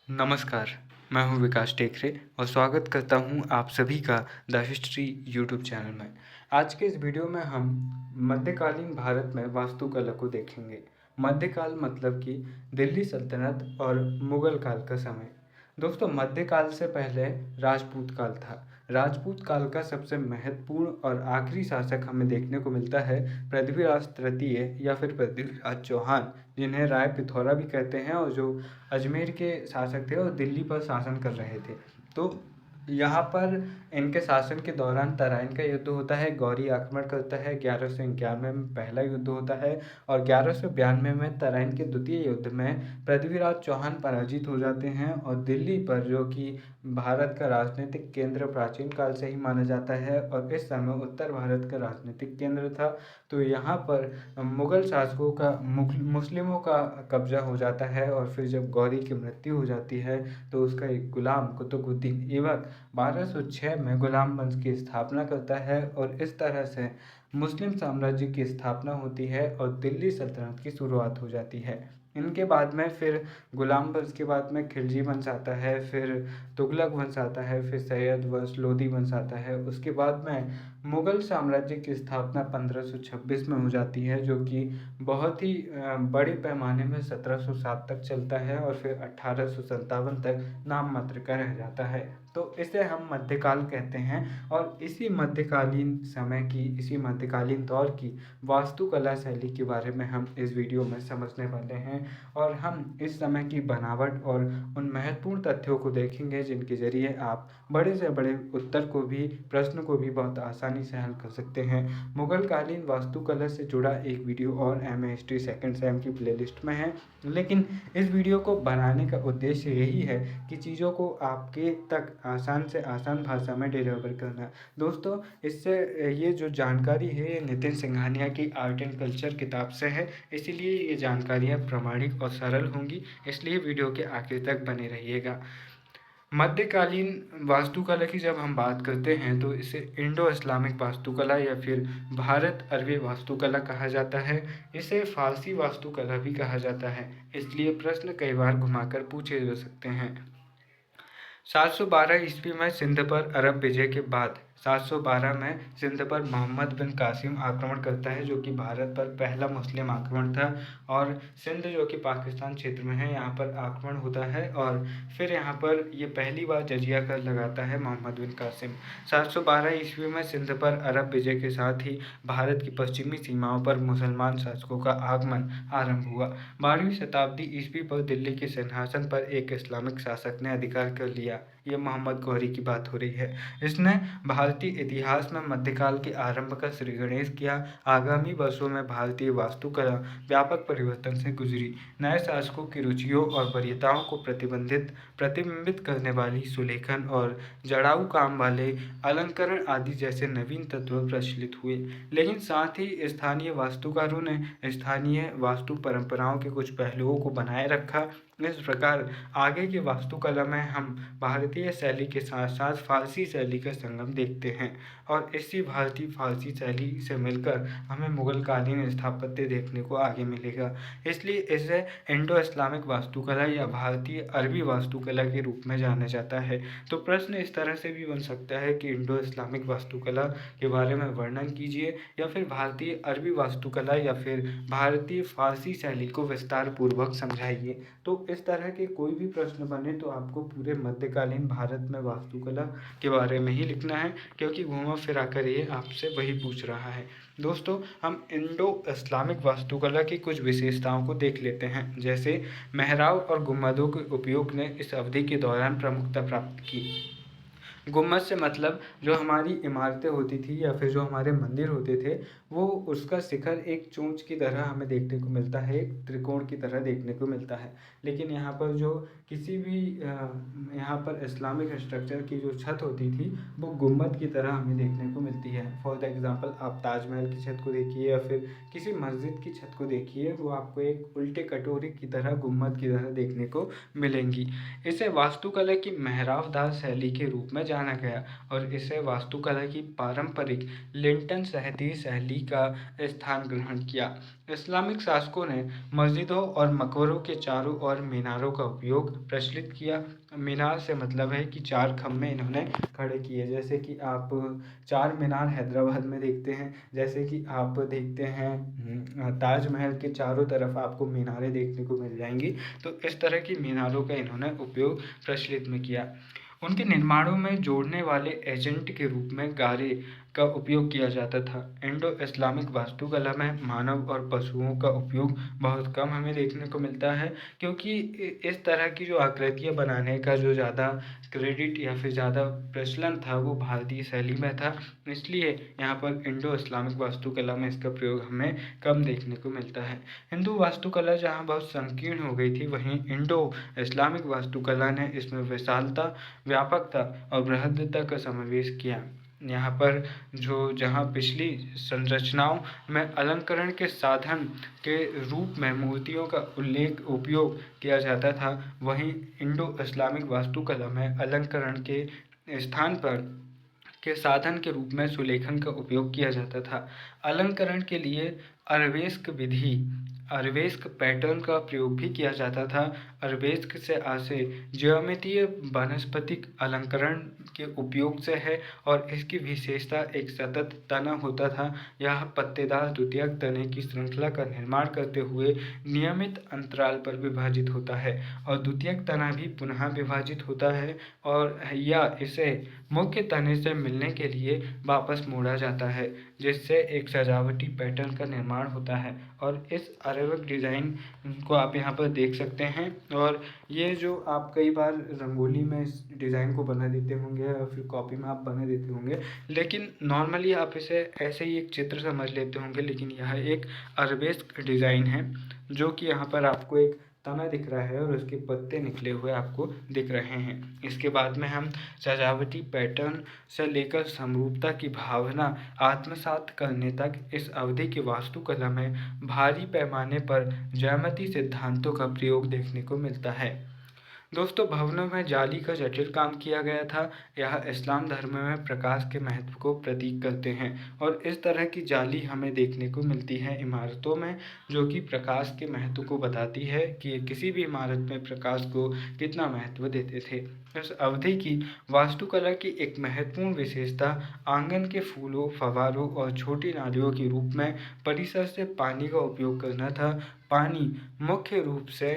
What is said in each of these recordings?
नमस्कार, मैं हूं विकास टेकरे और स्वागत करता हूं आप सभी का द हिस्ट्री यूट्यूब चैनल में। आज के इस वीडियो में हम मध्यकालीन भारत में वास्तुकला को देखेंगे। मध्यकाल मतलब कि दिल्ली सल्तनत और मुगल काल का समय। दोस्तों, मध्यकाल से पहले राजपूत काल था। राजपूत काल का सबसे महत्वपूर्ण और आखिरी शासक हमें देखने को मिलता है पृथ्वीराज तृतीय या फिर पृथ्वीराज चौहान, जिन्हें राय पिथौरा भी कहते हैं, और जो अजमेर के शासक थे और दिल्ली पर शासन कर रहे थे। तो यहाँ पर इनके शासन के दौरान तराइन का युद्ध होता है, गौरी आक्रमण करता है, 1191 में पहला युद्ध होता है और 1192 में तराइन के द्वितीय युद्ध में पृथ्वीराज चौहान पराजित हो जाते हैं और दिल्ली पर, जो कि भारत का राजनीतिक केंद्र प्राचीन काल से ही माना जाता है और इस समय उत्तर भारत का राजनीतिक केंद्र था, तो यहाँ पर मुगल शासकों का मुस्लिमों का कब्जा हो जाता है। और फिर जब गौरी की मृत्यु हो जाती है तो उसका एक गुलाम कुतुबुद्दीन ऐबक 1206 में गुलाम वंश की स्थापना करता है और इस तरह से मुस्लिम साम्राज्य की स्थापना होती है और दिल्ली सल्तनत की शुरुआत हो जाती है। इनके बाद में फिर गुलाम वंश के बाद में खिलजी वंश आता है, फिर तुगलक वंश आता है, फिर सैयद वंश, लोधी वंश आता है। उसके बाद में मुगल साम्राज्य की स्थापना 1526 में हो जाती है, जो कि बहुत ही बड़े पैमाने में 1707 तक चलता है और फिर 1857 तक नाम मात्र का रह जाता है। तो इसे हम मध्यकाल कहते हैं और इसी मध्यकालीन दौर की वास्तुकला शैली के बारे में हम इस वीडियो में समझने वाले हैं और हम इस समय की बनावट और उन महत्वपूर्ण तथ्यों को देखेंगे जिनके ज़रिए आप बड़े से बड़े प्रश्न को भी बहुत आसानी से हल कर सकते हैं। मुगल कालीन वास्तुकला से जुड़ा एक वीडियो और एमए हिस्ट्री सेकंड सेम की प्लेलिस्ट में है, लेकिन इस वीडियो को बनाने का उद्देश्य यही है कि चीज़ों को आपके तक आसान से आसान भाषा में डिलीवर करना। दोस्तों, इससे ये जो जानकारी है ये नितिन सिंघानिया की आर्ट एंड कल्चर किताब से है, इसीलिए ये जानकारियाँ प्रामाणिक और सरल होंगी, इसलिए वीडियो के आखिर तक बने रहिएगा। मध्यकालीन वास्तुकला की जब हम बात करते हैं तो इसे इंडो इस्लामिक वास्तुकला या फिर भारत अरबी वास्तुकला कहा जाता है। इसे फारसी वास्तुकला भी कहा जाता है, इसलिए प्रश्न कई बार घुमाकर पूछे जा सकते हैं। 712 ईस्वी में सिंध पर अरब विजय के बाद 712 में सिंध पर मोहम्मद बिन कासिम आक्रमण करता है, जो कि भारत पर पहला मुस्लिम आक्रमण था। और सिंध, जो कि पाकिस्तान क्षेत्र में है, यहाँ पर आक्रमण होता है और फिर यहाँ पर ये पहली बार जजिया कर लगाता है मोहम्मद बिन कासिम। 712 ईस्वी में सिंध पर अरब विजय के साथ ही भारत की पश्चिमी सीमाओं पर मुसलमान शासकों का आगमन आरंभ हुआ। 12वीं शताब्दी ईस्वी पर दिल्ली के सिंहासन पर एक इस्लामिक शासक ने अधिकार कर लिया। ये मोहम्मद गौरी की बात हो रही है। इसने भारतीय इतिहास में मध्यकाल के आरंभ का श्रीगणेश किया। आगामी वर्षों में भारतीय वास्तुकला व्यापक परिवर्तन से गुजरी। नए शासकों की रुचियों और वरीयताओं को प्रतिबिंबित करने वाली सुलेखन और जड़ाऊ काम वाले अलंकरण आदि जैसे नवीन तत्व प्रचलित हुए, लेकिन साथ ही स्थानीय वास्तुकारों ने स्थानीय वास्तु परंपराओं के कुछ पहलुओं को बनाए रखा। इस प्रकार आगे की वास्तुकला में हम भारतीय शैली के साथ साथ फारसी शैली का संगम देखते हैं और इसी भारतीय फारसी शैली से मिलकर हमें मुगल कालीन स्थापत्य देखने को आगे मिलेगा। इसलिए इसे इंडो इस्लामिक वास्तुकला या भारतीय अरबी वास्तुकला के रूप में जाना जाता है। तो प्रश्न इस तरह से भी बन सकता है कि इंडो इस्लामिक वास्तुकला के बारे में वर्णन कीजिए, या फिर भारतीय अरबी वास्तुकला या फिर भारतीय फारसी शैली को विस्तार पूर्वक समझाइए। तो इस तरह के कोई भी प्रश्न बने तो आपको पूरे मध्यकालीन भारत में वास्तुकला के बारे में ही लिखना है, क्योंकि घूमा फिरा कर ये आपसे वही पूछ रहा है। दोस्तों, हम इंडो इस्लामिक वास्तुकला की कुछ विशेषताओं को देख लेते हैं। जैसे मेहराब और गुंबदों के उपयोग ने इस अवधि के दौरान प्रमुखता प्राप्त की। गुम्बद से मतलब जो हमारी इमारतें होती थी या फिर जो हमारे मंदिर होते थे, वो उसका शिखर एक चोंच की तरह हमें देखने को मिलता है, एक त्रिकोण की तरह देखने को मिलता है। लेकिन यहाँ पर जो किसी भी यहाँ पर इस्लामिक स्ट्रक्चर की जो छत होती थी वो गुम्बद की तरह हमें देखने को मिलती है। फॉर द एग्जांपल, आप ताजमहल की छत को देखिए या फिर किसी मस्जिद की छत को देखिए, वो आपको एक उल्टे कटोरी की तरह, गुम्बद की तरह देखने को मिलेंगी। इसे वास्तुकला की मेहराबदार शैली के रूप में जाना गया और इसे वास्तुकला की पारंपरिक लिंटन सहती शैली का स्थान ग्रहण किया। इस्लामिक शासकों ने मस्जिदों और मकबरों के चारों ओर मीनारों का उपयोग प्रचलित किया। मीनार से मतलब है कि चार खम्भे इन्होंने खड़े किए, जैसे कि आप चार मीनार हैदराबाद में देखते हैं, जैसे कि आप देखते हैं ताजमहल के चारों तरफ आपको मीनारें देखने को मिल जाएंगी। तो इस तरह की मीनारों का इन्होंने उपयोग प्रचलित में किया। उनके निर्माणों में जोड़ने वाले एजेंट के रूप में गारे का उपयोग किया जाता था। इंडो इस्लामिक वास्तुकला में मानव और पशुओं का उपयोग बहुत कम हमें देखने को मिलता है, क्योंकि इस तरह की जो आकृतियाँ बनाने का जो ज़्यादा क्रेडिट या फिर ज़्यादा प्रचलन था वो भारतीय शैली में था। इसलिए यहाँ पर इंडो इस्लामिक वास्तुकला में इसका प्रयोग हमें कम देखने को मिलता है। हिंदू वास्तुकला जहाँ बहुत संकीर्ण हो गई थी, वहीं इंडो इस्लामिक वास्तुकला ने इसमें विशालता, व्यापकता और बृहदता का समावेश किया। यहाँ पर जहाँ पिछली संरचनाओं में अलंकरण के साधन के रूप में मूर्तियों का उपयोग किया जाता था, वहीं इंडो इस्लामिक वास्तुकला में अलंकरण के स्थान पर के साधन के रूप में सुलेखन का उपयोग किया जाता था। अलंकरण के लिए अरवेस्क पैटर्न का प्रयोग भी किया जाता था। अरवेस्क से आशय ज्यामितीय वानस्पतिक अलंकरण के उपयोग से है और इसकी विशेषता एक सतत तना होता था। यह पत्तेदार द्वितीयक तने की श्रृंखला का निर्माण करते हुए नियमित अंतराल पर विभाजित होता है और द्वितीयक तना भी पुनः विभाजित होता है और या इसे मुख्य तने से मिलने के लिए वापस मोड़ा जाता है, जिससे एक सजावटी पैटर्न का निर्माण होता है। और इस अरेबिक डिज़ाइन को आप यहाँ पर देख सकते हैं, और ये जो आप कई बार रंगोली में इस डिज़ाइन को बना देते होंगे या फिर कॉपी में आप बना देते होंगे, लेकिन नॉर्मली आप इसे ऐसे ही एक चित्र समझ लेते होंगे, लेकिन यह एक अरबेस्क डिज़ाइन है जो कि यहाँ पर आपको एक तना दिख रहा है और उसके पत्ते निकले हुए आपको दिख रहे हैं। इसके बाद में हम सजावटी पैटर्न से लेकर समरूपता की भावना आत्मसात करने तक इस अवधि की वास्तुकला में भारी पैमाने पर ज्यामितीय सिद्धांतों का प्रयोग देखने को मिलता है। दोस्तों, भवनों में जाली का जटिल काम किया गया था। यह इस्लाम धर्म में प्रकाश के महत्व को प्रतीक करते हैं और इस तरह की जाली हमें देखने को मिलती है इमारतों में, जो कि प्रकाश के महत्व को बताती है कि किसी भी इमारत में प्रकाश को कितना महत्व देते थे। इस अवधि की वास्तुकला की एक महत्वपूर्ण विशेषता आंगन के फूलों, फव्वारों और छोटी नालियों के रूप में परिसर से पानी का उपयोग करना था। पानी मुख्य रूप से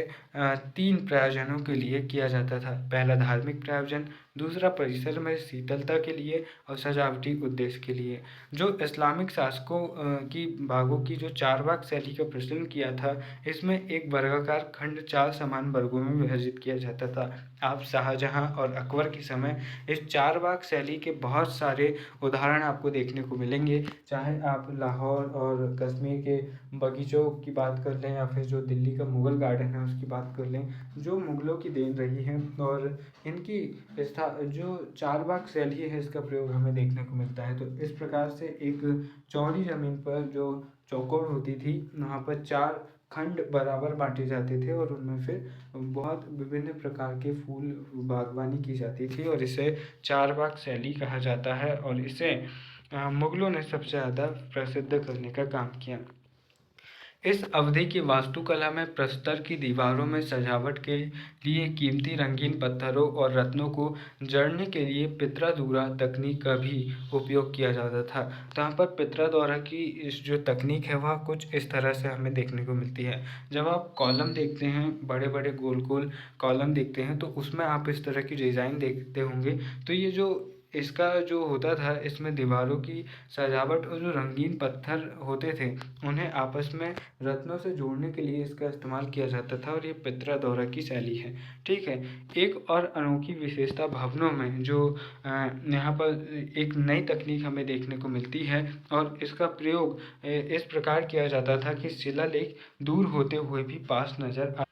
3 प्रयोजनों के लिए किया जाता था। पहला धार्मिक प्रयोजन, दूसरा परिसर में शीतलता के लिए और सजावटी उद्देश्य के लिए। जो इस्लामिक शासकों की बागों की जो चारबाग शैली का प्रचलन किया था, इसमें एक वर्गाकार खंड 4 समान वर्गों में विभाजित किया जाता था। आप शाहजहां और अकबर के समय इस चारबाग शैली के बहुत सारे उदाहरण आपको देखने को मिलेंगे, चाहे आप लाहौर और कश्मीर के बगीचों की बात कर लें या फिर जो दिल्ली का मुगल गार्डन है उसकी बात कर लें, जो मुगलों की देन रही है। और इनकी जो चारबाग शैली है इसका प्रयोग हमें देखने को मिलता है। तो इस प्रकार से एक चौड़ी ज़मीन पर जो चौकोर होती थी, वहाँ पर 4 खंड बराबर बांटे जाते थे और उनमें फिर बहुत विभिन्न प्रकार के फूल बागवानी की जाती थी और इसे चारबाग शैली कहा जाता है और इसे मुगलों ने सबसे ज़्यादा प्रसिद्ध करने का काम किया। इस अवधि की वास्तुकला में प्रस्तर की दीवारों में सजावट के लिए कीमती रंगीन पत्थरों और रत्नों को जड़ने के लिए पित्रादुरा तकनीक का भी उपयोग किया जाता था। तो यहाँ पर पित्रादुरा की इस जो तकनीक है वह कुछ इस तरह से हमें देखने को मिलती है। जब आप कॉलम देखते हैं, बड़े बड़े गोल गोल कॉलम देखते हैं, तो उसमें आप इस तरह की डिज़ाइन देखते होंगे। तो ये जो इसका जो होता था, इसमें दीवारों की सजावट और जो रंगीन पत्थर होते थे उन्हें आपस में रत्नों से जोड़ने के लिए इसका इस्तेमाल किया जाता था और ये पित्रादौरा की शैली है। ठीक है। एक और अनोखी विशेषता भवनों में जो यहाँ पर एक नई तकनीक हमें देखने को मिलती है और इसका प्रयोग इस प्रकार किया जाता था कि शिलालेख दूर होते हुए भी पास नजर आ।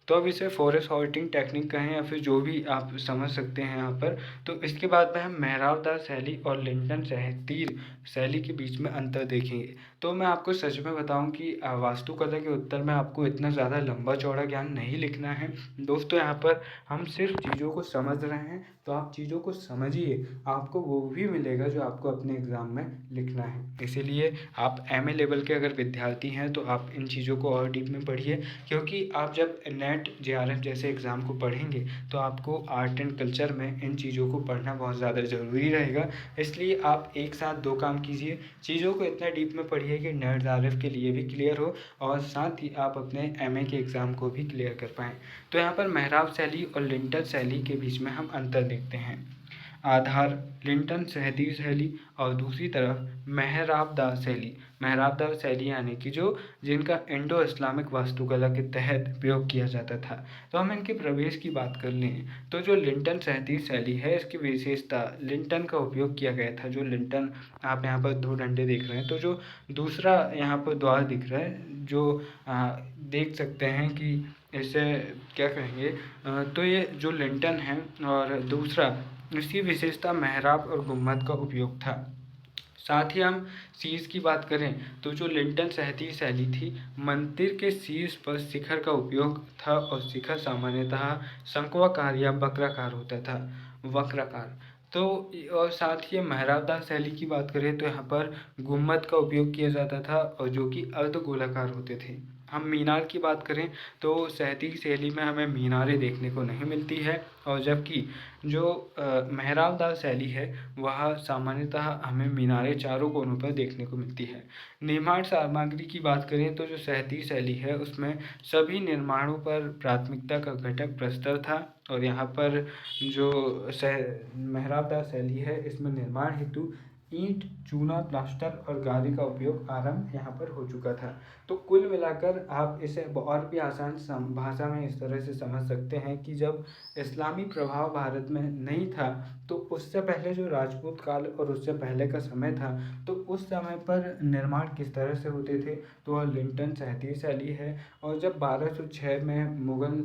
तो अब इसे फॉरेस्ट हॉर्टिंग टेक्निक कहें या फिर जो भी आप समझ सकते हैं यहाँ पर। तो इसके बाद में हम मेहराबदार शैली और लिंटन शहतीर शैली के बीच में अंतर देखेंगे। तो मैं आपको सच में बताऊँ कि वास्तुकला के उत्तर में आपको इतना ज़्यादा लंबा चौड़ा ज्ञान नहीं लिखना है। दोस्तों यहाँ पर हम सिर्फ़ चीज़ों को समझ रहे हैं, तो आप चीज़ों को समझिए, आपको वो भी मिलेगा जो आपको अपने एग्ज़ाम में लिखना है। इसीलिए आप एमए लेवल के अगर विद्यार्थी हैं तो आप इन चीज़ों को और डीप में पढ़िए, क्योंकि आप जब नेट, जेआरएफ जैसे एग्ज़ाम को पढ़ेंगे तो आपको आर्ट एंड कल्चर में इन चीज़ों को पढ़ना बहुत ज़्यादा ज़रूरी रहेगा। इसलिए आप एक साथ 2 काम कीजिए, चीज़ों को इतना डीप में पढ़िए कि नेट जेआरएफ के लिए भी क्लियर हो और साथ ही आप अपने एमए के एग्ज़ाम को भी क्लियर कर पाएँ। तो यहाँ पर मेहराब शैली और लिंटल शैली के बीच में हम अंतर देखते हैं। आधार लिंटन सहती शैली और दूसरी तरफ मेहराबदार शैली। मेहराबदार शैली यानी कि जिनका इंडो इस्लामिक वास्तुकला के तहत प्रयोग किया जाता था। तो हम इनके प्रवेश की बात कर लें तो जो लिंटन सहती शैली है, इसकी विशेषता लिंटन का उपयोग किया गया था। जो लिंटन, आप यहाँ पर 2 डंडे देख रहे हैं, तो जो दूसरा यहाँ पर द्वार दिख रहा है, जो देख सकते हैं कि इसे क्या कहेंगे, तो ये जो लिंटन है और दूसरा इसकी विशेषता मेहराब और गुम्बद का उपयोग था। साथ ही हम शीर्ष की बात करें तो जो लिंटन सहती शैली थी, मंदिर के शीर्ष पर शिखर का उपयोग था और शिखर सामान्यतः शंक्वाकार या वक्राकार होता था, वक्राकार। तो और साथ ही मेहराबदार शैली की बात करें तो यहाँ पर गुम्बद का उपयोग किया जाता था और जो कि अर्धगोलाकार होते थे। हम मीनार की बात करें तो सहती शैली में हमें मीनारें देखने को नहीं मिलती है, और जबकि जो मेहराबदार शैली है वह सामान्यतः हमें मीनारें चारों कोनों पर देखने को मिलती है। निर्माण सामग्री की बात करें तो जो सहती शैली है उसमें सभी निर्माणों पर प्राथमिकता का घटक प्रस्तर था, और यहाँ पर जो मेहराबदार शैली है इसमें निर्माण हेतु ईंट, चूना, प्लास्टर और गारे का उपयोग आरंभ यहाँ पर हो चुका था। तो कुल मिलाकर आप इसे और भी आसान भाषा में इस तरह से समझ सकते हैं कि जब इस्लामी प्रभाव भारत में नहीं था तो उससे पहले जो राजपूत काल और उससे पहले का समय था, तो उस समय पर निर्माण किस तरह से होते थे, तो वह लिंटन सहती शैली है। और जब 1206 में मुगल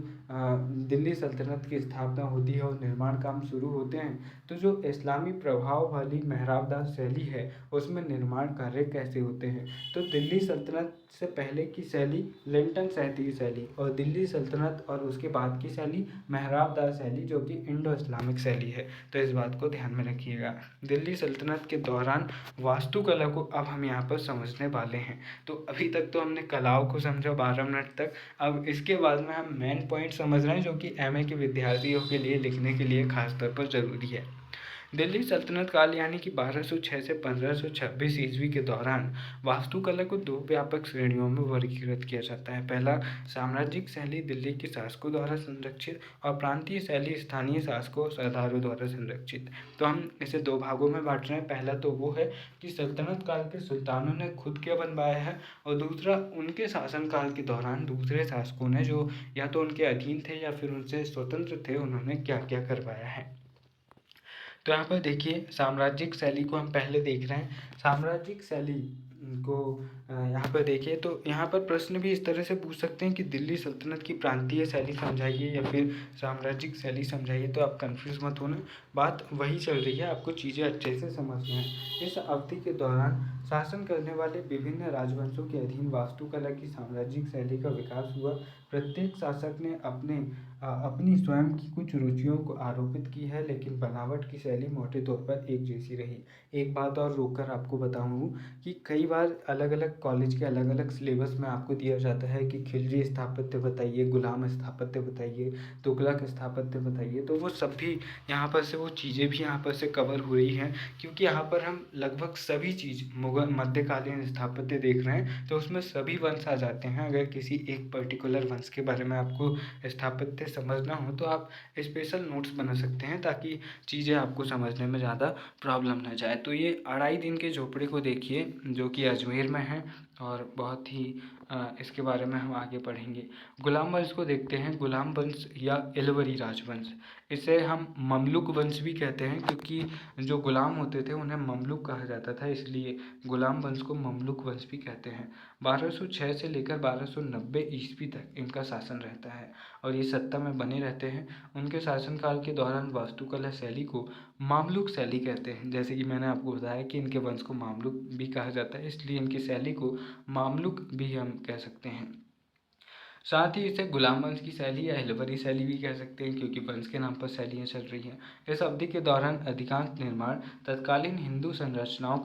दिल्ली सल्तनत की स्थापना होती है और निर्माण काम शुरू होते हैं, तो जो इस्लामी प्रभाव वाली मेहराबदार शैली है उसमें निर्माण कार्य कैसे होते हैं, तो दिल्ली सल्तनत से पहले की शैली लिंटन सहती शैली और दिल्ली सल्तनत और उसके बाद की शैली मेहराबदार शैली जो कि इंडो इस्लामिक शैली है। तो इस बात को ध्यान में रखिएगा। दिल्ली सल्तनत के दौरान वास्तुकला को अब हम यहाँ पर समझने वाले हैं। तो अभी तक तो हमने कलाओं को समझा 12 मिनट तक। अब इसके बाद में हम मेन पॉइंट समझ रहे हैं जो कि एमए के विद्यार्थियों के लिए लिखने के लिए खास तौर पर ज़रूरी है। दिल्ली सल्तनत काल यानी कि 1206 से 1526 ईस्वी के दौरान वास्तुकला को 2 व्यापक श्रेणियों में वर्गीकृत किया जाता है। पहला, साम्राज्यिक शैली दिल्ली के शासकों द्वारा संरक्षित और प्रांतीय शैली स्थानीय शासकों सरदारों द्वारा संरक्षित। तो हम इसे 2 भागों में बांट रहे हैं। पहला तो वो है कि सल्तनत काल के सुल्तानों ने खुद क्या बनवाया है, और दूसरा उनके शासनकाल के दौरान दूसरे शासकों ने जो या तो उनके अधीन थे या फिर उनसे स्वतंत्र थे, उन्होंने क्या क्या करवाया है। तो यहाँ पर देखिए, साम्राज्यिक शैली को हम पहले देख रहे हैं। साम्राज्यिक शैली को यहाँ पर देखिए तो यहाँ पर प्रश्न भी इस तरह से पूछ सकते हैं कि दिल्ली सल्तनत की प्रांतीय शैली समझाइए या फिर साम्राज्यिक शैली समझाइए। तो आप कंफ्यूज मत होना, बात वही चल रही है, आपको चीज़ें अच्छे से समझना है। इस अवधि के दौरान शासन करने वाले विभिन्न राजवंशों के अधीन वास्तुकला की साम्राज्यिक शैली का विकास हुआ। प्रत्येक शासक ने अपनी स्वयं की कुछ रुचियों को आरोपित की है, लेकिन बनावट की शैली मोटे तौर पर एक जैसी रही। एक बात और रोककर आपको बताऊं कि कई बार अलग अलग कॉलेज के अलग अलग सिलेबस में आपको दिया जाता है कि खिलजी स्थापत्य बताइए, गुलाम स्थापत्य बताइए, तुगलक स्थापत्य बताइए। तो वो सब भी यहाँ पर से वो चीज़ें भी यहाँ पर से कवर हो रही हैं, क्योंकि यहाँ पर हम लगभग सभी चीज़ मुगल मध्यकालीन स्थापत्य देख रहे हैं, तो उसमें सभी वंश आ जाते हैं। अगर किसी एक पर्टिकुलर वंश के बारे में आपको स्थापत्य समझना हो तो आप स्पेशल नोट्स बना सकते हैं, ताकि चीज़ें आपको समझने में ज़्यादा प्रॉब्लम ना जाए। तो ये 2.5 दिन के झोपड़े को देखिए जो कि अजमेर में है, और बहुत ही इसके बारे में हम आगे पढ़ेंगे। गुलाम वंश को देखते हैं। गुलाम वंश या इलवरी राजवंश, इसे हम ममलुक वंश भी कहते हैं, क्योंकि जो गुलाम होते थे उन्हें ममलुक कहा जाता था, इसलिए गुलाम वंश को ममलुक वंश भी कहते हैं। 1206 से लेकर 1290 ईस्वी तक इनका शासन रहता है और ये सत्ता में बने रहते हैं। उनके शासनकाल के दौरान वास्तुकला शैली को मामलुक शैली कहते हैं। जैसे कि मैंने आपको बताया कि इनके वंश को मामलुक भी कहा जाता है, इसलिए इनकी शैली को मामलुक भी हम कह सकते हैं। साथ ही इसे गुलाम वंश की शैली या हिलवरी शैली भी कह सकते हैं, क्योंकि वंश के नाम पर शैलियाँ चल रही हैं। इस अवधि के दौरान अधिकांश निर्माण तत्कालीन हिंदू संरचनाओं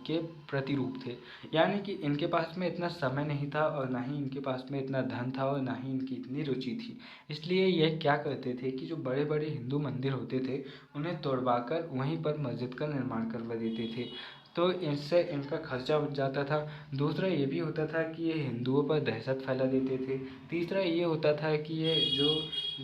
के प्रतिरूप थे। यानी कि इनके पास में इतना समय नहीं था और ना ही इनके पास में इतना धन था और ना ही इनकी इतनी रुचि थी। इसलिए यह क्या करते थे कि जो बड़े बड़े हिंदू मंदिर होते थे उन्हें तोड़वाकर वहीं पर मस्जिद का निर्माण करवा देते थे। तो इससे इनका खर्चा बच जाता था। दूसरा ये भी होता था कि ये हिंदुओं पर दहशत फैला देते थे। तीसरा ये होता था कि ये जो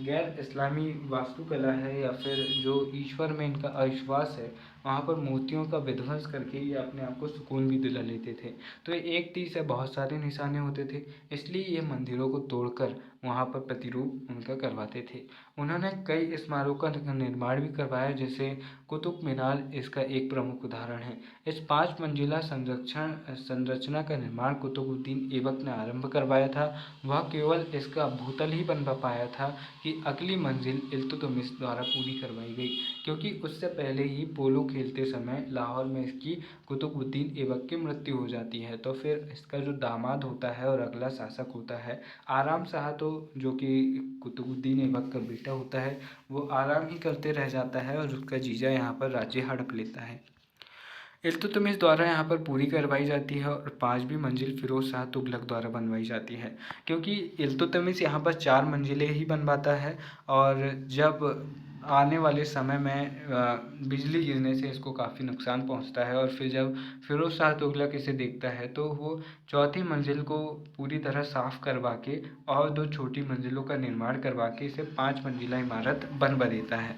गैर इस्लामी वास्तुकला है या फिर जो ईश्वर में इनका अविश्वास है, वहाँ पर मूर्तियों का विध्वंस करके ये अपने आप को सुकून भी दिला लेते थे। तो एक तीर से बहुत सारे निशाने होते थे, इसलिए ये मंदिरों को तोड़कर वहाँ पर प्रतिरूप उनका करवाते थे। उन्होंने कई स्मारकों का निर्माण भी करवाया, जैसे कुतुब मीनार इसका एक प्रमुख उदाहरण है। इस 5 मंजिला संरचना का निर्माण कुतुबुद्दीन ऐबक ने आरंभ करवाया था। वह केवल इसका भूतल ही बनवा पाया था कि अगली मंजिल इल्तुतमिश द्वारा पूरी करवाई गई, क्योंकि उससे पहले ही पोलो खेलते समय लाहौर में इसकी कुतुबुद्दीन ऐबक की मृत्यु हो जाती है। तो फिर इसका जो दामाद होता है और अगला शासक होता है आराम शाह, तो जो कि कुतुबुद्दीन ऐबक का बेटा होता है, वो आराम ही करते रह जाता है और उसका जीजा यहाँ पर राज्य हड़प लेता है। इल्तुतमिश द्वारा यहाँ पर पूरी करवाई जाती है और 5वीं मंजिल फिरोज शाह तुगलक द्वारा बनवाई जाती है, क्योंकि इल्तुतमिश यहाँ पर 4 मंजिलें ही बनवाता है और जब आने वाले समय में बिजली गिरने से इसको काफ़ी नुकसान पहुँचता है और फिर जब फिरोज शाह तुगलक इसे देखता है तो वो चौथी मंजिल को पूरी तरह साफ़ करवा के और 2 छोटी मंजिलों का निर्माण करवा के इसे 5 मंजिला इमारत बनवा देता है।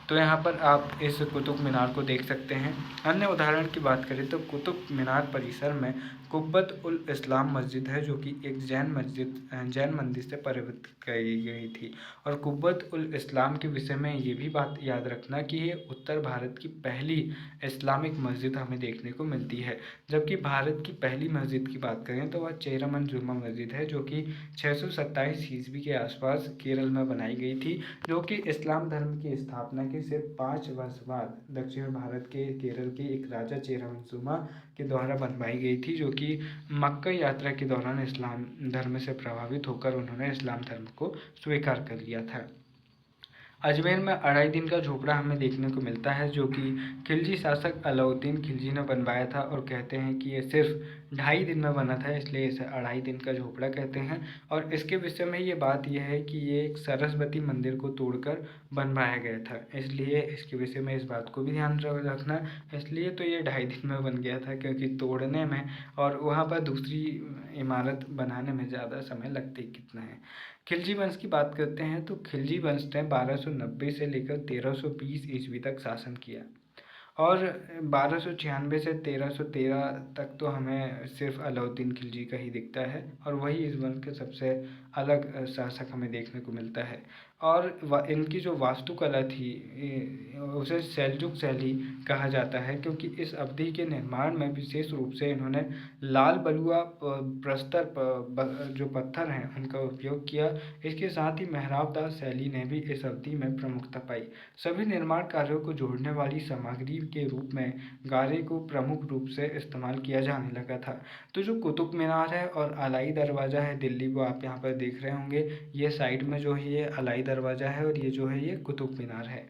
तो यहाँ पर आप इस कुतुब मीनार को देख सकते हैं। अन्य उदाहरण की बात करें तो कुतुब मीनार परिसर में कुब्बत उल इस्लाम मस्जिद है, जो कि एक जैन मंदिर से परिवर्तित की गई थी। और कुब्बत उल इस्लाम के विषय में ये भी बात याद रखना कि ये उत्तर भारत की पहली इस्लामिक मस्जिद हमें देखने को मिलती है। जबकि भारत की पहली मस्जिद की बात करें तो वह चेरमन जुम्मा मस्जिद है, जो कि 627 ईस्वी के आसपास केरल में बनाई गई थी, जो कि इस्लाम धर्म की स्थापना के सिर्फ 5 वर्ष बाद दक्षिण भारत के केरल के एक राजा चेरमन जुम्मा के द्वारा बनवाई गई थी, जो कि मक्का यात्रा के दौरान इस्लाम धर्म से प्रभावित होकर उन्होंने इस्लाम धर्म को स्वीकार कर लिया था। अजमेर में 2.5 दिन का झोपड़ा हमें देखने को मिलता है, जो कि खिलजी शासक अलाउद्दीन खिलजी ने बनवाया था और कहते हैं कि ये सिर्फ 2.5 दिन में बना था, इसलिए इसे 2.5 दिन का झोपड़ा कहते हैं। और इसके विषय में ये बात यह है कि ये एक सरस्वती मंदिर को तोड़कर बनवाया गया था, इसलिए इसके विषय में इस बात को भी ध्यान रखना। इसलिए तो ये 2.5 दिन में बन गया था, क्योंकि तोड़ने में और वहाँ पर दूसरी इमारत बनाने में ज़्यादा समय लगते कितना है। खिलजी वंश की बात करते हैं तो खिलजी वंश ने 1290 से लेकर 1320 ईस्वी तक शासन किया और 1296 से 1313 तक तो हमें सिर्फ अलाउद्दीन खिलजी का ही दिखता है और वही इस वंश के सबसे अलग शासक हमें देखने को मिलता है। और इनकी जो वास्तुकला थी उसे सेल्जुक शैली कहा जाता है, क्योंकि इस अवधि के निर्माण में विशेष रूप से इन्होंने लाल बलुआ प्रस्तर जो पत्थर हैं उनका उपयोग किया। इसके साथ ही मेहराबदार शैली ने भी इस अवधि में प्रमुखता पाई। सभी निर्माण कार्यों को जोड़ने वाली सामग्री के रूप में गारे को प्रमुख रूप से इस्तेमाल किया जाने लगा था। तो जो कुतुब मीनार है और अलाई दरवाज़ा है दिल्ली, वो आप यहाँ पर देख रहे होंगे, ये साइड में जो है ये अलाई दरवाज़ा है और ये जो है ये कुतुब मीनार है।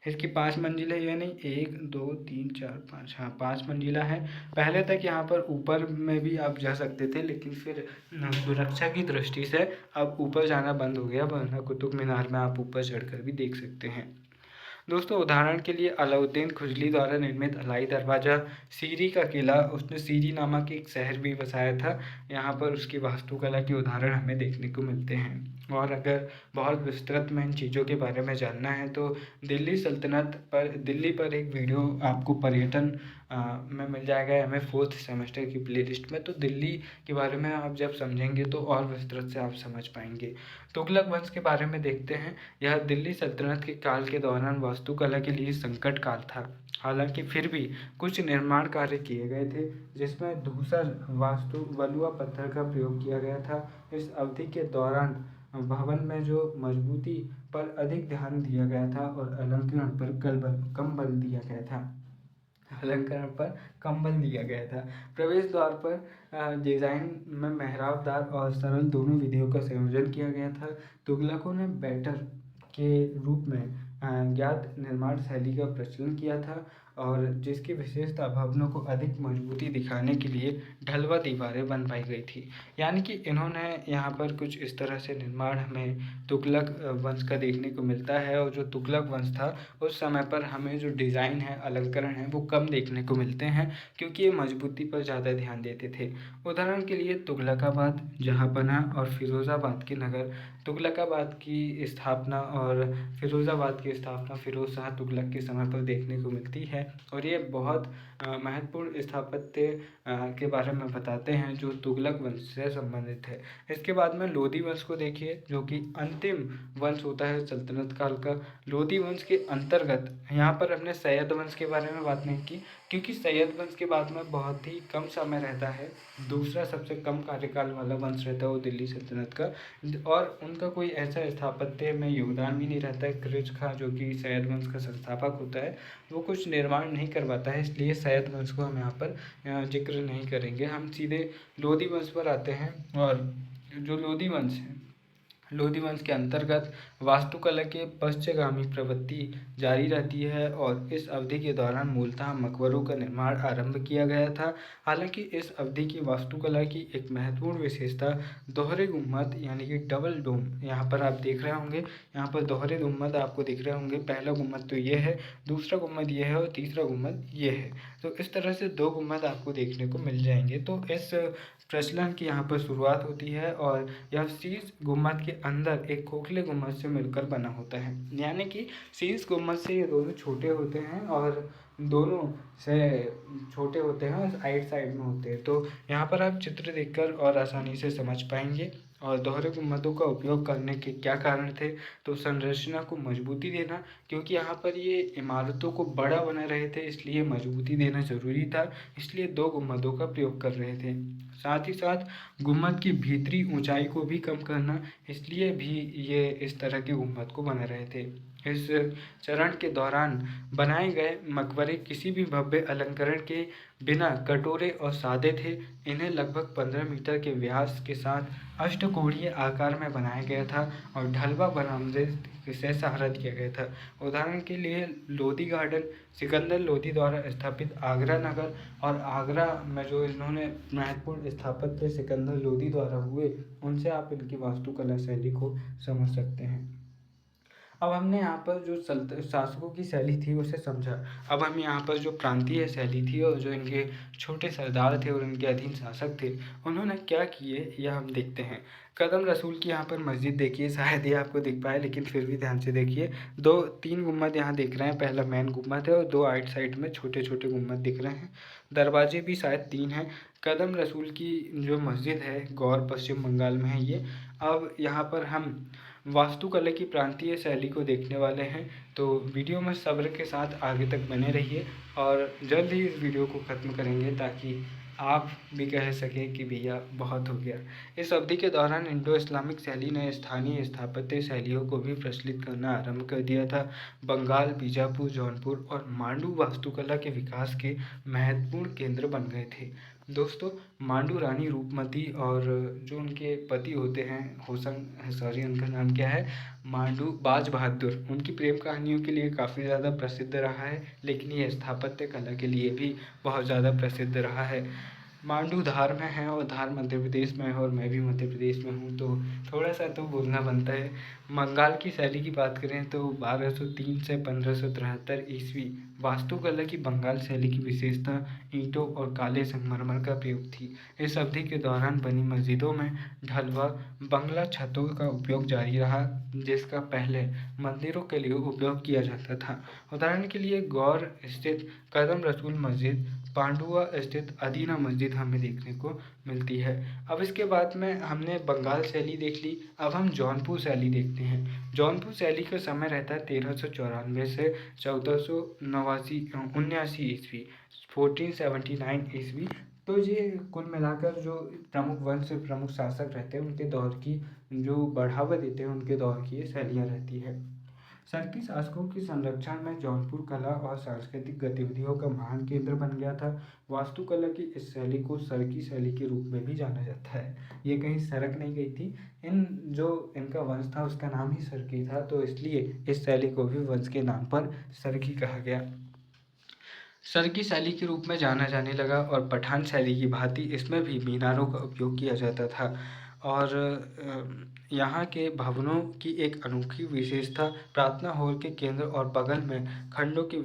इसकी 5 मंजिल है, यानी 1 2 3 4 5, हाँ 5 मंजिला है। पहले तक यहाँ पर ऊपर में भी आप जा सकते थे, लेकिन फिर सुरक्षा की दृष्टि से अब ऊपर जाना बंद हो गया, वरना कुतुब मीनार में आप ऊपर चढ़कर भी देख सकते हैं। दोस्तों उदाहरण के लिए अलाउद्दीन खुजली द्वारा निर्मित अलाई दरवाज़ा, सीरी का किला, उसने सीरी नामक एक शहर भी बसाया था। यहाँ पर उसकी वास्तुकला के उदाहरण हमें देखने को मिलते हैं। और अगर बहुत विस्तृत में इन चीज़ों के बारे में जानना है तो दिल्ली पर एक वीडियो आपको पर्यटन में मिल जाएगा हमें 4th सेमेस्टर की प्लेलिस्ट में। तो दिल्ली के बारे में आप जब समझेंगे तो और विस्तृत से आप समझ पाएंगे। तुगलक वंश के बारे में देखते हैं। यह दिल्ली सल्तनत के काल के दौरान वास्तुकला के लिए संकट काल था। हालांकि फिर भी कुछ निर्माण कार्य किए गए थे, जिसमें धूसर वास्तु बलुआ पत्थर का प्रयोग किया गया था। इस अवधि के दौरान भवन में जो मजबूती पर अधिक ध्यान दिया गया था और अलंकरण पर कम बल दिया गया था। अलंकरण पर कम बल दिया गया था। प्रवेश द्वार पर डिजाइन में मेहराबदार और सरल दोनों विधियों का संयोजन किया गया था। तुगलकों ने बैटर के रूप में ज्ञात निर्माण शैली का प्रचलन किया था और जिसकी विशेषता भवनों को अधिक मजबूती दिखाने के लिए ढलवा दीवारें बनवाई गई थी। यानी कि इन्होंने यहाँ पर कुछ इस तरह से निर्माण हमें तुगलक वंश का देखने को मिलता है। और जो तुगलक वंश था उस समय पर हमें जो डिज़ाइन है, अलंकरण है, वो कम देखने को मिलते हैं क्योंकि ये मजबूती पर ज़्यादा ध्यान देते थे। उदाहरण के लिए तुगलकाबाद, जहाँपनाह और फिरोज़ाबाद के नगर। तुगलकाबाद की स्थापना और फिरोज़ाबाद की स्थापना फिरोज़ शाह तुगलक के समय पर देखने को मिलती है और ये बहुत महत्वपूर्ण स्थापत्य के बारे में बताते हैं जो तुगलक वंश से संबंधित है। इसके बाद में लोधी वंश को देखिए, जो कि अंतिम वंश होता है सल्तनत काल का। लोधी वंश के अंतर्गत यहाँ पर हमने सैयद वंश के बारे में बात नहीं की क्योंकि सैयद वंश के बाद में बहुत ही कम समय रहता है। दूसरा सबसे कम कार्यकाल वाला वंश रहता है वो दिल्ली सल्तनत का, और उनका कोई ऐसा स्थापत्य में योगदान भी नहीं रहता है। ख़िलजी खां जो कि सैयद वंश का संस्थापक होता है, वो कुछ निर्माण नहीं करवाता है, इसलिए सैयद वंश को हम यहाँ पर जिक्र नहीं करेंगे। हम सीधे लोधी वंश पर आते हैं। और जो लोधी वंश है, लोधी वंश के अंतर्गत वास्तुकला के पश्चिमगामी प्रवृत्ति जारी रहती है और इस अवधि के दौरान मूलतः मकबरों का निर्माण आरंभ किया गया था। हालांकि इस अवधि की वास्तुकला की एक महत्वपूर्ण विशेषता दोहरे गुम्बद यानी कि डबल डोम, यहाँ पर आप देख रहे होंगे, यहाँ पर दोहरे गुम्बद आपको दिख रहे होंगे। पहला गुम्बद तो ये है, दूसरा गुम्बद ये है और तीसरा गुम्बद ये है। तो इस तरह से दो गुम्बद आपको देखने को मिल जाएंगे। तो इस प्रचलन की यहाँ पर शुरुआत होती है और यह शीर्ष गुम्बद के अंदर एक खोखले गुम्बद से मिलकर बना होता है। यानी कि शीर्ष गुम्बद से ये दोनों छोटे होते हैं और दोनों से छोटे होते हैं और साइड साइड में होते हैं। तो यहाँ पर आप चित्र देखकर और आसानी से समझ पाएंगे। और दोहरे गुम्बदों का उपयोग करने के क्या कारण थे? तो संरचना को मजबूती देना, क्योंकि यहाँ पर ये इमारतों को बड़ा बना रहे थे, इसलिए मजबूती देना ज़रूरी था, इसलिए दो गुम्बदों का प्रयोग कर रहे थे। साथ ही साथ गुम्बद की भीतरी ऊंचाई को भी कम करना, इसलिए भी ये इस तरह के गुम्बद को बना रहे थे। इस चरण के दौरान बनाए गए मकबरे किसी भी भव्य अलंकरण के बिना कटोरे और सादे थे। इन्हें लगभग 15 मीटर के व्यास के साथ अष्टकोणीय आकार में बनाया गया था और ढलवा बरामदे से सहारा दिया गया था। उदाहरण के लिए लोधी गार्डन, सिकंदर लोधी द्वारा स्थापित आगरा नगर, और आगरा में जो इन्होंने महत्वपूर्ण स्थापत्य सिकंदर लोधी द्वारा हुए, उनसे आप इनकी वास्तुकला शैली को समझ सकते हैं। अब हमने यहाँ पर जो शासकों की शैली थी उसे समझा। अब हम यहाँ पर जो प्रांतीय शैली थी और जो इनके छोटे सरदार थे और इनके अधीन शासक थे, उन्होंने क्या किए यह हम देखते हैं। कदम रसूल की यहाँ पर मस्जिद देखिए, शायद ये आपको दिख पाए लेकिन फिर भी ध्यान से देखिए। 2-3 गुम्बद यहाँ दिख रहे हैं, पहला मेन गुम्बद है और 2 आइट साइड में छोटे छोटे गुम्बद दिख रहे हैं। दरवाजे भी शायद 3 हैं। कदम रसूल की जो मस्जिद है गौर पश्चिम बंगाल में है ये। अब यहाँ पर हम वास्तुकला की प्रांतीय शैली को देखने वाले हैं, तो वीडियो में सब्र के साथ आगे तक बने रहिए और जल्द ही इस वीडियो को ख़त्म करेंगे ताकि आप भी कह सकें कि भैया बहुत हो गया। इस अवधि के दौरान इंडो इस्लामिक शैली ने स्थानीय स्थापत्य शैलियों को भी प्रचलित करना आरंभ कर दिया था। बंगाल, बीजापुर, जौनपुर और मांडू वास्तुकला के विकास के महत्वपूर्ण केंद्र बन गए थे। दोस्तों, मांडू रानी रूपमती और जो उनके पति होते हैं उनका नाम क्या है, मांडू बाज बहादुर, उनकी प्रेम कहानियों के लिए काफ़ी ज़्यादा प्रसिद्ध रहा है, लेकिन ये स्थापत्य कला के लिए भी बहुत ज़्यादा प्रसिद्ध रहा है। मांडू धार में है और धार मध्य प्रदेश में है और मैं भी मध्य प्रदेश में हूँ, तो थोड़ा सा तो बोलना बनता है। बंगाल की शैली की बात करें तो 1203 से 1573 ईस्वी वास्तुकला की बंगाल शैली की विशेषता ईंटों और काले संगमरमर का प्रयोग थी। इस अवधि के दौरान बनी मस्जिदों में ढलवा बंगला छतों का उपयोग जारी रहा, जिसका पहले मंदिरों के लिए उपयोग किया जाता था। उदाहरण के लिए गौर स्थित कदम रसूल मस्जिद, पांडुआ स्थित अदीना मस्जिद हमें देखने को मिलती है। अब इसके बाद में हमने बंगाल शैली देख ली, अब हम जौनपुर शैली देखते हैं। जौनपुर शैली का समय रहता है 1394 से 1479 ईस्वी, 1479 ईस्वी। तो ये कुल मिलाकर जो प्रमुख वंश प्रमुख शासक रहते हैं उनके दौर की जो बढ़ावा देते हैं उनके दौर की ये शैलियाँ रहती है। शर्की शासकों के संरक्षण में जौनपुर कला और सांस्कृतिक गतिविधियों का महान केंद्र बन गया था। वास्तुकला की इस शैली को शर्की शैली के रूप में भी जाना जाता है। ये कहीं सरक नहीं गई थी। जो इनका वंश था उसका नाम ही शर्की था, तो इसलिए इस शैली को भी वंश के नाम पर शर्की कहा गया। शर्की शैली के रूप में जाना जाने लगा और पठान शैली की भांति इसमें भी मीनारों का उपयोग किया जाता था। और यहाँ के भवनों की एक अनोखी विशेषता प्रार्थना हॉल के केंद्र और बगल में खंडों की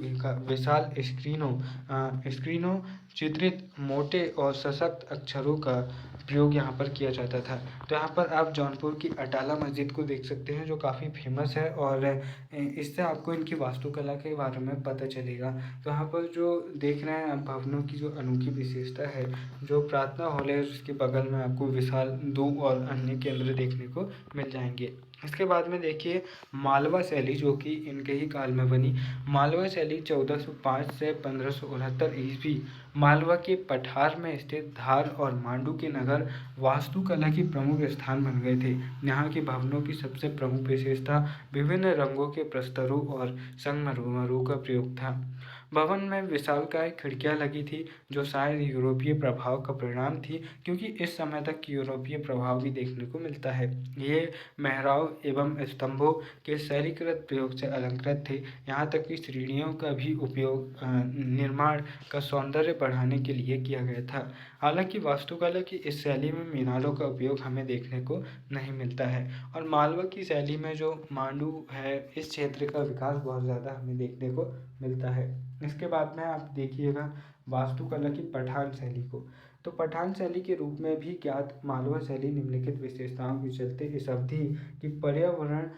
विशाल स्क्रीनों चित्रित मोटे और सशक्त अक्षरों का प्रयोग यहाँ पर किया जाता था। तो यहाँ पर आप जौनपुर की अटाला मस्जिद को देख सकते हैं जो काफ़ी फेमस है और इससे आपको इनकी वास्तुकला के बारे में पता चलेगा। तो यहाँ पर जो देख रहे हैं आप भवनों की जो अनोखी विशेषता है, जो प्रार्थना हॉल है उसके बगल में आपको विशाल 2 और अन्य केंद्र देखने को मिल जाएंगे। इसके बाद में देखिए मालवा शैली जो कि इनके ही काल में बनी। मालवा शैली 1405 से 1569 ईस्वी मालवा के पठार में स्थित धार और मांडू के नगर वास्तुकला की प्रमुख स्थान बन गए थे। यहाँ के भवनों की सबसे प्रमुख विशेषता विभिन्न रंगों के प्रस्तरों और संगमरमरों का प्रयोग था। भवन में विशालकाय खिड़कियां लगी थी जो शायद यूरोपीय प्रभाव का परिणाम थी, क्योंकि इस समय तक यूरोपीय प्रभाव भी देखने को मिलता है। ये मेहराब एवं स्तंभों के शैलीकृत प्रयोग से अलंकृत थे। यहाँ तक कि श्रेणियों का भी उपयोग निर्माण का सौंदर्य बढ़ाने के लिए किया गया था। हालांकि वास्तुकला की इस शैली में मीनारों का उपयोग हमें देखने को नहीं मिलता है। और मालवा की शैली में जो मांडू है इस क्षेत्र का विकास बहुत ज़्यादा हमें देखने को मिलता है। इसके बाद में आप देखिएगा वास्तुकला की पठान शैली को। तो पठान शैली के रूप में भी ज्ञात मालवा शैली निम्नलिखित विशेषताओं के चलते इस अवधि की पर्यावरण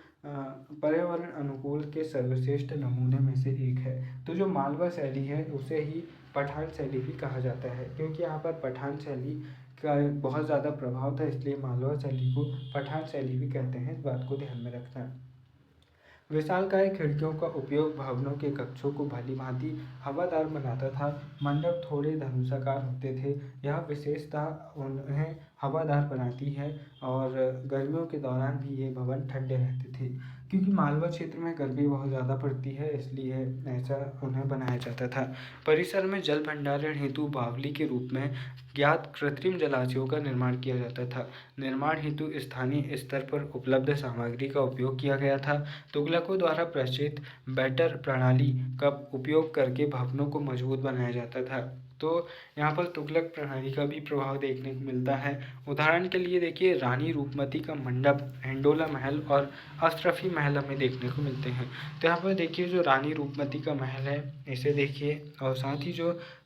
अनुकूल के सर्वश्रेष्ठ नमूने में से एक है। तो जो मालवा शैली है उसे ही पठान शैली भी कहा जाता है, क्योंकि यहाँ पर पठान शैली का बहुत ज़्यादा प्रभाव था, इसलिए मालवा शैली को पठान शैली भी कहते हैं। इस बात को ध्यान में रखना। विशालकाय खिड़कियों का उपयोग भवनों के कक्षों को भलीभांति हवादार बनाता था। मंडप थोड़े धनुषाकार होते थे। यह विशेषता उन्हें हवादार बनाती है और गर्मियों के दौरान भी ये भवन ठंडे रहते थे। क्योंकि मालवा क्षेत्र में गर्मी बहुत ज़्यादा पड़ती है इसलिए ऐसा उन्हें बनाया जाता था। परिसर में जल भंडारण हेतु बावली के रूप में ज्ञात कृत्रिम जलाशयों का निर्माण किया जाता था। निर्माण हेतु स्थानीय स्तर पर उपलब्ध सामग्री का उपयोग किया गया था। तुगलकों द्वारा प्रचलित बैटर प्रणाली का उपयोग करके भवनों को मजबूत बनाया जाता था। तो यहाँ पर तुगलक प्रणाली का भी प्रभाव देखने को मिलता है। उदाहरण के लिए देखिए रानी रूपमती का मंडप, हिंडोला महल और अशरफी महल हमें देखने को मिलते हैं। तो यहाँ पर देखिए जो रानी रूपमती का महल है इसे देखिए, और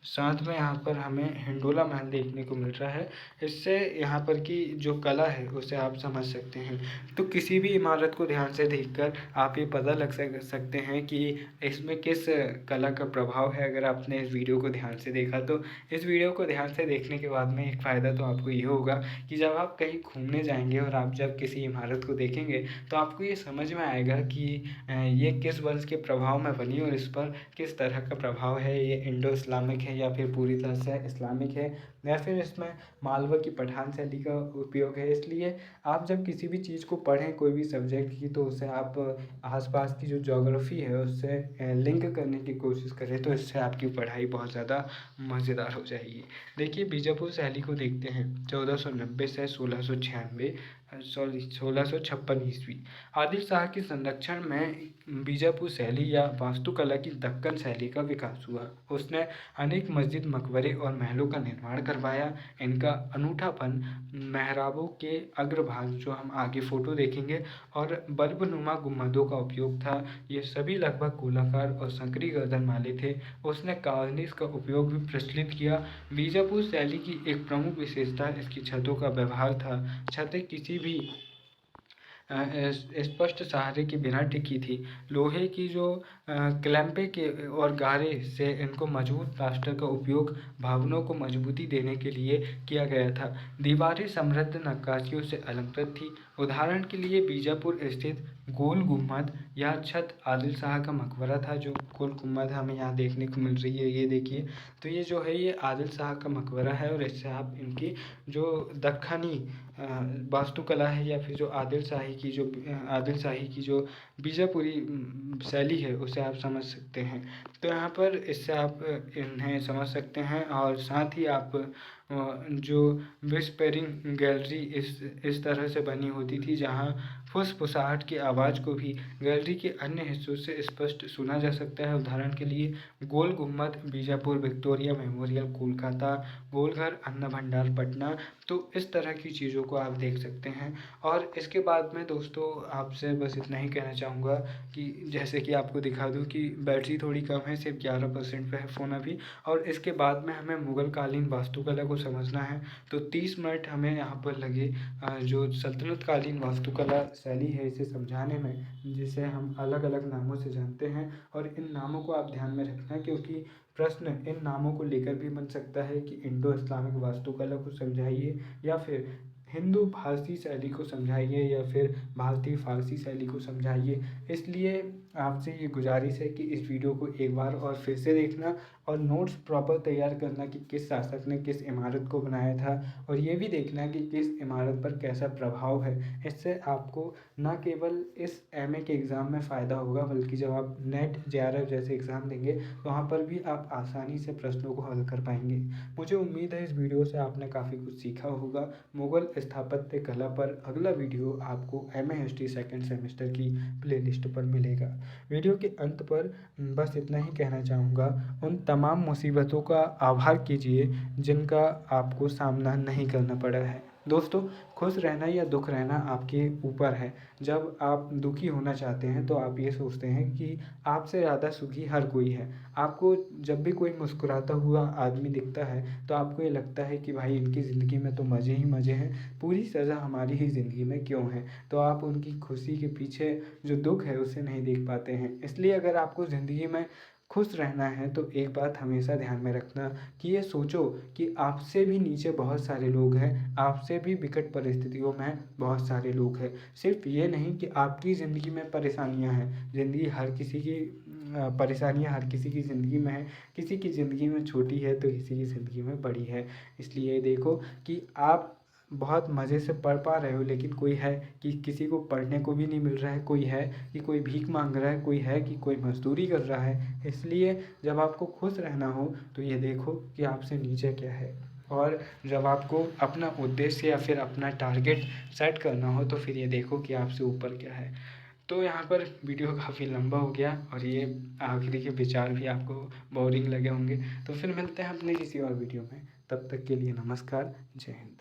साथ में यहाँ पर हमें हिंडोला महल देखने को मिल रहा है। इससे यहाँ पर की जो कला है उसे आप समझ सकते हैं। तो किसी भी इमारत को ध्यान से देखकर आप ये पता लग सकते हैं कि इसमें किस कला का प्रभाव है। अगर आपने इस वीडियो को ध्यान से देखा तो इस वीडियो को ध्यान से देखने के बाद में एक फ़ायदा तो आपको ये होगा कि जब आप कहीं घूमने जाएंगे और आप जब किसी इमारत को देखेंगे तो आपको ये समझ में आएगा कि ये किस वंश के प्रभाव में बनी और इस पर किस तरह का प्रभाव है। ये इंडो इस्लामिक है या फिर पूरी तरह से इस्लामिक है या फिर इसमें मालवा की पठान शैली का उपयोग है। इसलिए आप जब किसी भी चीज़ को पढ़ें कोई भी सब्जेक्ट की, तो उसे आप आसपास की जो ज्योग्राफी है उससे लिंक करने की कोशिश करें, तो इससे आपकी पढ़ाई बहुत ज़्यादा मज़ेदार हो जाएगी। देखिए बीजापुर शैली को देखते हैं। 1490 से 1656 ईस्वी आदिल शाह के संरक्षण में बीजापुर शैली या वास्तुकला की दक्कन शैली का विकास हुआ। उसने अनेक मस्जिद, मकबरे और महलों का निर्माण करवाया। इनका अनूठापन मेहराबों के अग्रभाग, जो हम आगे फोटो देखेंगे, और बल्बनुमा गुम्बदों का उपयोग था। ये सभी लगभग गोलाकार और संकरी गर्दन वाले थे। उसने कार्निस का उपयोग भी प्रचलित किया। बीजापुर शैली की एक प्रमुख विशेषता इसकी छतों का व्यवहार था। छतें किसी भी स्पष्ट सहारे के बिना टिकी थी। लोहे की जो क्लैंपे के और गारे से इनको मजबूत प्लास्टर का उपयोग भवनों को मजबूती देने के लिए किया गया था। दीवारें समृद्ध नक्काशियों से अलंकृत थी। उदाहरण के लिए बीजापुर स्थित गोल गुम्बद या छत आदिल शाह का मकबरा था। जो गोल गुम्बद हमें यहाँ देखने को मिल रही है, ये देखिए। तो ये जो है ये आदिल शाह का मकबरा है और इससे आप इनकी जो दक्खनी वास्तुकला है या फिर जो आदिल शाही की जो बीजापुरी शैली है उसे आप समझ सकते हैं। तो यहाँ पर इससे आप इन्हें समझ सकते हैं और साथ ही आप जो व्हिस्परिंग गैलरी इस तरह से बनी होती थी जहाँ फुसफुसाहट की आवाज़ को भी गैलरी के अन्य हिस्सों से स्पष्ट सुना जा सकता है। उदाहरण के लिए गोल गुम्बद बीजापुर, विक्टोरिया मेमोरियल कोलकाता, गोलघर अन्न भंडार पटना। तो इस तरह की चीज़ों को आप देख सकते हैं। और इसके बाद में दोस्तों आपसे बस इतना ही कहना चाहूँगा कि जैसे कि आपको दिखा दूँ कि बैटरी थोड़ी कम है, सिर्फ 11% पे है फ़ोन अभी। और इसके बाद में हमें मुग़ल कालीन वास्तुकला को समझना है तो 30 मिनट हमें यहाँ पर लगे जो सल्तनत कालीन वास्तुकला शैली है इसे समझाने में, जिसे हम अलग अलग नामों से जानते हैं। और इन नामों को आप ध्यान में रखना क्योंकि प्रश्न इन नामों को लेकर भी बन सकता है कि इंडो इस्लामिक वास्तुकला को समझाइए या फिर हिंदू फारसी शैली को समझाइए या फिर भारतीय फारसी शैली को समझाइए। इसलिए आपसे ये गुजारिश है कि इस वीडियो को एक बार और फिर से देखना और नोट्स प्रॉपर तैयार करना कि किस शासक ने किस इमारत को बनाया था और ये भी देखना कि किस इमारत पर कैसा प्रभाव है। इससे आपको न केवल इस एमए के एग्ज़ाम में फ़ायदा होगा बल्कि जब आप नेट जेआरएफ जैसे एग्ज़ाम देंगे तो वहाँ पर भी आप आसानी से प्रश्नों को हल कर पाएंगे। मुझे उम्मीद है इस वीडियो से आपने काफ़ी कुछ सीखा होगा। मुग़ल स्थापत्य कला पर अगला वीडियो आपको एमए हिस्ट्री सेकंड सेमेस्टर की प्लेलिस्ट पर मिलेगा। वीडियो के अंत पर बस इतना ही कहना चाहूँगा, उन तमाम मुसीबतों का आभार कीजिए जिनका आपको सामना नहीं करना पड़ा है। दोस्तों खुश रहना या दुख रहना आपके ऊपर है। जब आप दुखी होना चाहते हैं तो आप ये सोचते हैं कि आपसे ज़्यादा सुखी हर कोई है। आपको जब भी कोई मुस्कुराता हुआ आदमी दिखता है तो आपको ये लगता है कि भाई इनकी ज़िंदगी में तो मज़े ही मज़े हैं, पूरी सज़ा हमारी ही ज़िंदगी में क्यों है। तो आप उनकी खुशी के पीछे जो दुख है उसे नहीं देख पाते हैं। इसलिए अगर आपको ज़िंदगी में खुश रहना है तो एक बात हमेशा ध्यान में रखना कि ये सोचो कि आपसे भी नीचे बहुत सारे लोग हैं, आपसे भी विकट परिस्थितियों में बहुत सारे लोग हैं। सिर्फ ये नहीं कि आपकी ज़िंदगी में परेशानियां हैं, ज़िंदगी हर किसी की परेशानियां हर किसी की ज़िंदगी में है। किसी की ज़िंदगी में छोटी है तो किसी की ज़िंदगी में बड़ी है। इसलिए देखो कि आप बहुत मज़े से पढ़ पा रहे हो लेकिन कोई है कि किसी को पढ़ने को भी नहीं मिल रहा है, कोई है कि कोई भीख मांग रहा है, कोई है कि कोई मज़दूरी कर रहा है। इसलिए जब आपको खुश रहना हो तो ये देखो कि आपसे नीचे क्या है, और जब आपको अपना उद्देश्य या फिर अपना टारगेट सेट करना हो तो फिर ये देखो कि आपसे ऊपर क्या है। तो यहाँ पर वीडियो काफ़ी लंबा हो गया और ये आखिरी के विचार भी आपको बोरिंग लगे होंगे। तो फिर मिलते हैं अपने किसी और वीडियो में, तब तक के लिए नमस्कार, जय हिंद।